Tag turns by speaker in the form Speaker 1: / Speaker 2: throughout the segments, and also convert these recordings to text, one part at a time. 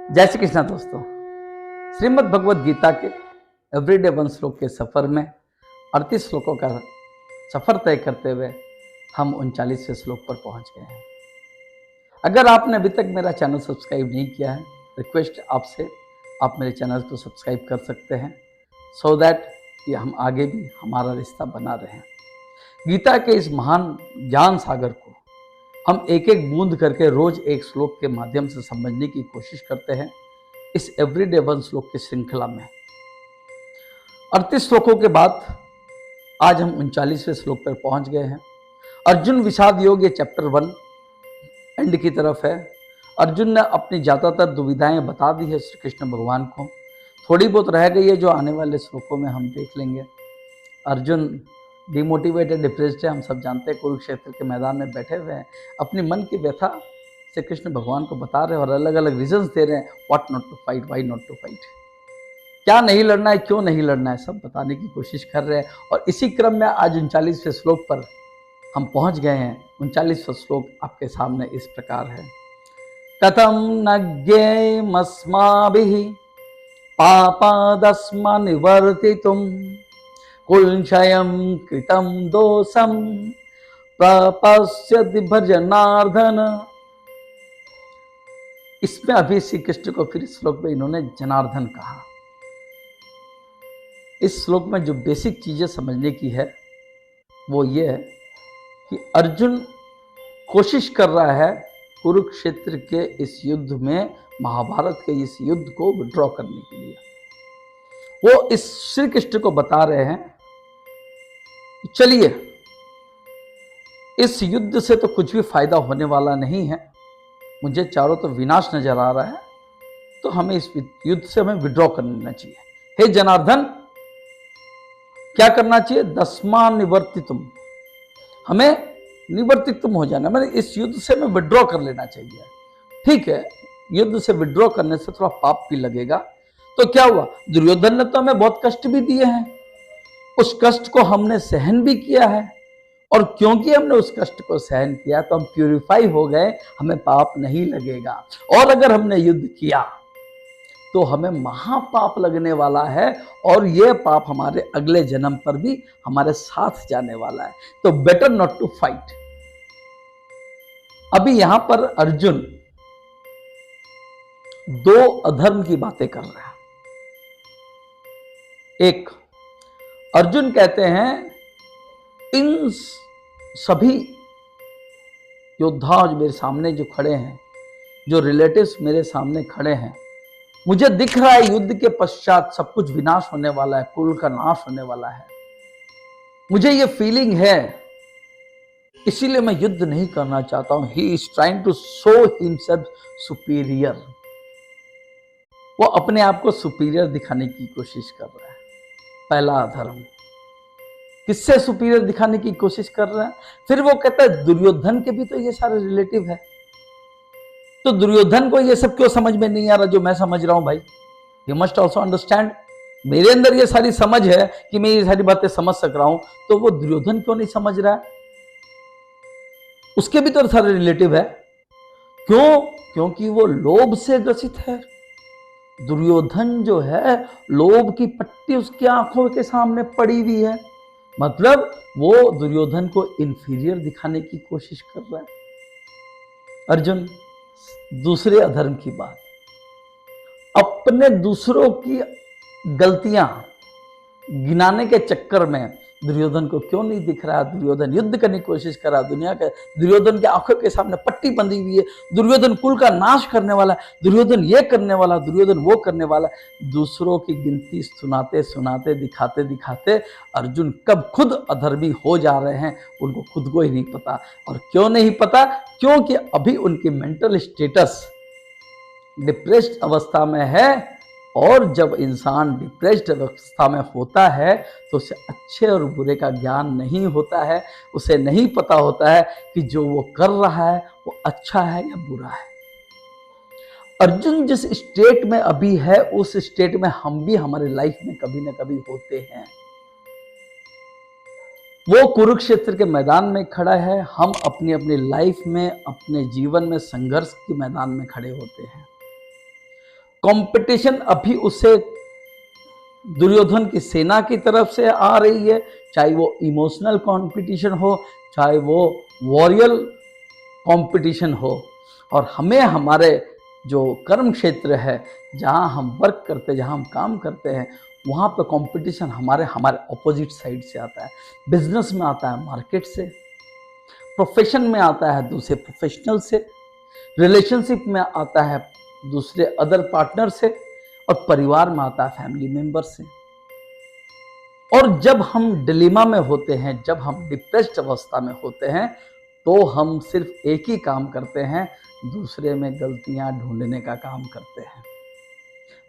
Speaker 1: जय श्री कृष्णा दोस्तों। श्रीमद् भगवद गीता के एवरीडे 1 श्लोक के सफर में 38 श्लोकों का सफर तय करते हुए हम 39वें श्लोक पर पहुंच गए हैं। अगर आपने अभी तक मेरा चैनल सब्सक्राइब नहीं किया है, रिक्वेस्ट आपसे आप मेरे चैनल को सब्सक्राइब कर सकते हैं सो दैट कि हम आगे भी हमारा रिश्ता बना रहें। गीता के इस महान ज्ञान सागर को हम एक एक बूंद करके रोज एक श्लोक के माध्यम से समझने की कोशिश करते हैं। इस एवरीडे 1 श्लोक की श्रृंखला में 38 श्लोकों के बाद आज हम 39वें श्लोक पर पहुंच गए हैं। अर्जुन विषाद योग, ये चैप्टर 1 एंड की तरफ है। अर्जुन ने अपनी ज्यादातर दुविधाएं बता दी है श्री कृष्ण भगवान को, थोड़ी बहुत रह गई है जो आने वाले श्लोकों में हम देख लेंगे। अर्जुन डिमोटिवेटेड, डिप्रेस्ड है, हम सब जानते हैं। कुरुक्षेत्र के मैदान में बैठे हुए हैं, अपनी मन की व्यथा श्री कृष्ण भगवान को बता रहे हैं और अलग अलग रीजंस दे रहे हैं। What not to fight, why not to fight, क्या नहीं लड़ना है, क्यों नहीं लड़ना है, सब बताने की कोशिश कर रहे हैं। और इसी क्रम में आज 39वें श्लोक पर हम पहुंच गए हैं। 39वां श्लोक आपके सामने इस प्रकार है। कथम न ज्ञेयमस्माभिः पापादस्मा निवर्तितुम् कुलक्षयं कृतं दोषं प्रपश्यति भजनार्दन। इसमें अभी श्री कृष्ण को फिर इस श्लोक में इन्होंने जनार्दन कहा। इस श्लोक में जो बेसिक चीजें समझने की है वो ये है कि अर्जुन कोशिश कर रहा है कुरुक्षेत्र के इस युद्ध में, महाभारत के इस युद्ध को विड्रॉ करने के लिए। वो इस श्री कृष्ण को बता रहे हैं चलिए इस युद्ध से तो कुछ भी फायदा होने वाला नहीं है, मुझे चारों तो विनाश नजर आ रहा है, तो हमें इस युद्ध से हमें विड्रॉ कर लेना चाहिए। हे जनार्दन, क्या करना चाहिए? दस्मा निवर्तितुम, हमें निवर्तितुम हो जाना, मैंने इस युद्ध से हमें विड्रॉ कर लेना चाहिए। ठीक है, युद्ध से विड्रॉ करने से थोड़ा पाप भी लगेगा। तो क्या हुआ? दुर्योधन ने तो हमें बहुत कष्ट भी दिए हैं, उस कष्ट को हमने सहन भी किया है, और क्योंकि हमने उस कष्ट को सहन किया तो हम प्यूरिफाई हो गए, हमें पाप नहीं लगेगा। और अगर हमने युद्ध किया तो हमें महापाप लगने वाला है, और यह पाप हमारे अगले जन्म पर भी हमारे साथ जाने वाला है। तो बेटर नॉट टू फाइट। अभी यहां पर अर्जुन दो अधर्म की बातें कर रहा है। एक, अर्जुन कहते हैं इन सभी योद्धा जो मेरे सामने जो खड़े हैं, जो रिलेटिव्स मेरे सामने खड़े हैं, मुझे दिख रहा है युद्ध के पश्चात सब कुछ विनाश होने वाला है, कुल का नाश होने वाला है, मुझे ये फीलिंग है, इसीलिए मैं युद्ध नहीं करना चाहता हूं। He is trying to show himself superior. वो अपने आप को सुपीरियर दिखाने की कोशिश कर रहा है। पहला अधर्म, किससे सुपीरियर दिखाने की कोशिश कर रहा है? फिर वो कहता है दुर्योधन के भी तो ये सारे रिलेटिव है, तो दुर्योधन को ये सब क्यों समझ में नहीं आ रहा जो मैं समझ रहा हूं? भाई, यू मस्ट ऑल्सो अंडरस्टैंड, मेरे अंदर ये सारी समझ है कि मैं ये सारी बातें समझ सक रहा हूं, तो वो दुर्योधन क्यों नहीं समझ रहा है? उसके भी तो सारे रिलेटिव है। क्यों? क्योंकि वो लोभ से ग्रसित है। दुर्योधन जो है, लोभ की पट्टी उसकी आंखों के सामने पड़ी हुई है, मतलब वो दुर्योधन को इंफीरियर दिखाने की कोशिश कर रहा है। अर्जुन, दूसरे अधर्म की बात, अपने दूसरों की गलतियां गिनाने के चक्कर में दुर्योधन को क्यों नहीं दिख रहा? दुर्योधन युद्ध करने की कोशिश कर रहा है, दुनिया के दुर्योधन के आंखों के सामने पट्टी बंधी हुई है, दुर्योधन कुल का नाश करने वाला है, दुर्योधन ये करने वाला, दुर्योधन वो करने वाला है। दूसरों की गिनती सुनाते सुनाते, दिखाते दिखाते अर्जुन कब खुद अधर्मी हो जा रहे हैं उनको खुद को ही नहीं पता। और क्यों नहीं पता? क्योंकि अभी उनकी मेंटल स्टेटस डिप्रेस्ड अवस्था में है, और जब इंसान डिप्रेस्ड अवस्था में होता है तो उसे अच्छे और बुरे का ज्ञान नहीं होता है, उसे नहीं पता होता है कि जो वो कर रहा है वो अच्छा है या बुरा है। अर्जुन जिस स्टेट में अभी है, उस स्टेट में हम भी हमारे लाइफ में कभी ना कभी होते हैं। वो कुरुक्षेत्र के मैदान में खड़ा है, हम अपनी अपनी लाइफ में, अपने जीवन में संघर्ष के मैदान में खड़े होते हैं। कंपटीशन अभी उसे दुर्योधन की सेना की तरफ से आ रही है, चाहे वो इमोशनल कंपटीशन हो, चाहे वो वॉरियल कंपटीशन हो। और हमें हमारे जो कर्म क्षेत्र है, जहाँ हम वर्क करते हैं, जहाँ हम काम करते हैं, वहाँ पर कंपटीशन हमारे ऑपोजिट साइड से आता है। बिजनेस में आता है मार्केट से, प्रोफेशन में आता है दूसरे प्रोफेशनल से, रिलेशनशिप में आता है दूसरे अदर पार्टनर से, और परिवार में आता है फैमिली मेंबर से। और जब हम डिलेमा में होते हैं, जब हम डिप्रेस्ड अवस्था में होते हैं, तो हम सिर्फ एक ही काम करते हैं, दूसरे में गलतियां ढूंढने का काम करते हैं।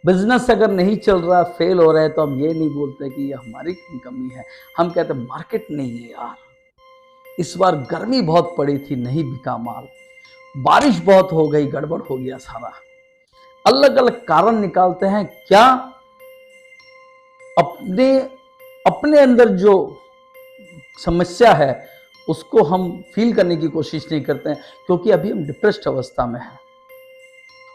Speaker 1: बिजनेस अगर नहीं चल रहा, फेल हो रहा है, तो हम ये नहीं बोलते कि ये हमारी कमी है, हम कहते हैं मार्केट नहीं है यार, इस बार गर्मी बहुत पड़ी थी, नहीं बिका माल, बारिश बहुत हो गई, गड़बड़ हो गया सारा। अलग अलग कारण निकालते हैं। क्या अपने अपने अंदर जो समस्या है उसको हम फील करने की कोशिश नहीं करते हैं, क्योंकि अभी हम डिप्रेस्ड अवस्था में हैं।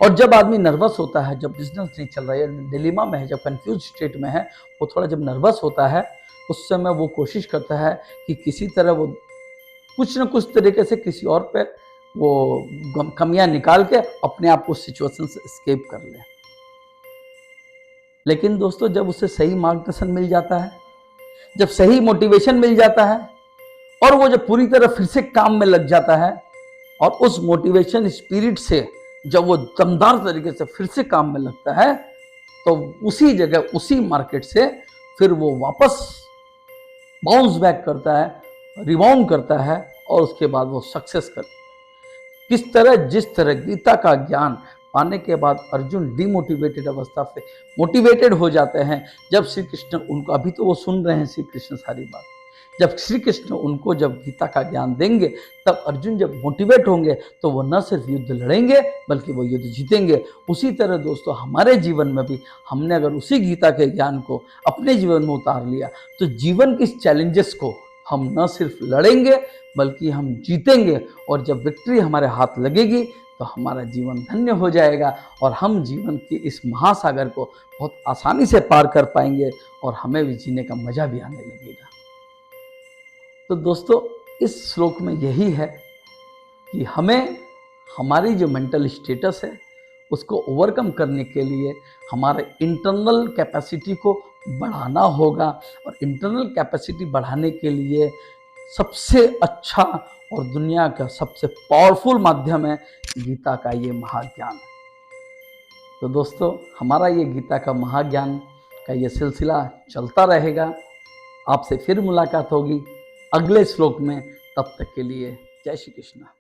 Speaker 1: और जब आदमी नर्वस होता है, जब बिजनेस नहीं चल रहा है, डिलेमा में है, जब कंफ्यूज स्टेट में है, वो थोड़ा जब नर्वस होता है, उस समय वो कोशिश करता है कि किसी तरह वो कुछ न कुछ तरीके से किसी और पे वो कमियां निकाल के अपने आप को सिचुएशन से एस्केप कर ले। लेकिन दोस्तों, जब उसे सही मार्गदर्शन मिल जाता है, जब सही मोटिवेशन मिल जाता है, और वो जब पूरी तरह फिर से काम में लग जाता है, और उस मोटिवेशन स्पिरिट से जब वो दमदार तरीके से फिर से काम में लगता है, तो उसी जगह उसी मार्केट से फिर वो वापस बाउंस बैक करता है, रिबाउंड करता है, और उसके बाद वो सक्सेस करता है। किस तरह, जिस तरह गीता का ज्ञान पाने के बाद अर्जुन डिमोटिवेटेड अवस्था से मोटिवेटेड हो जाते हैं, जब श्री कृष्ण उनको, अभी तो वो सुन रहे हैं श्री कृष्ण सारी बात, जब श्री कृष्ण उनको जब गीता का ज्ञान देंगे, तब अर्जुन जब मोटिवेट होंगे, तो वो न सिर्फ युद्ध लड़ेंगे बल्कि वो युद्ध जीतेंगे। उसी तरह दोस्तों, हमारे जीवन में भी हमने अगर उसी गीता के ज्ञान को अपने जीवन में उतार लिया, तो जीवन के चैलेंजेस को हम न सिर्फ लड़ेंगे बल्कि हम जीतेंगे। और जब विक्ट्री हमारे हाथ लगेगी, तो हमारा जीवन धन्य हो जाएगा, और हम जीवन के इस महासागर को बहुत आसानी से पार कर पाएंगे, और हमें भी जीने का मजा भी आने लगेगा। तो दोस्तों, इस श्लोक में यही है कि हमें हमारी जो मेंटल स्टेटस है उसको ओवरकम करने के लिए हमारे इंटरनल कैपेसिटी को बढ़ाना होगा। और इंटरनल कैपेसिटी बढ़ाने के लिए सबसे अच्छा और दुनिया का सबसे पावरफुल माध्यम है गीता का ये महाज्ञान। तो दोस्तों, हमारा ये गीता का महाज्ञान का ये सिलसिला चलता रहेगा। आपसे फिर मुलाकात होगी अगले श्लोक में। तब तक के लिए जय श्री कृष्ण।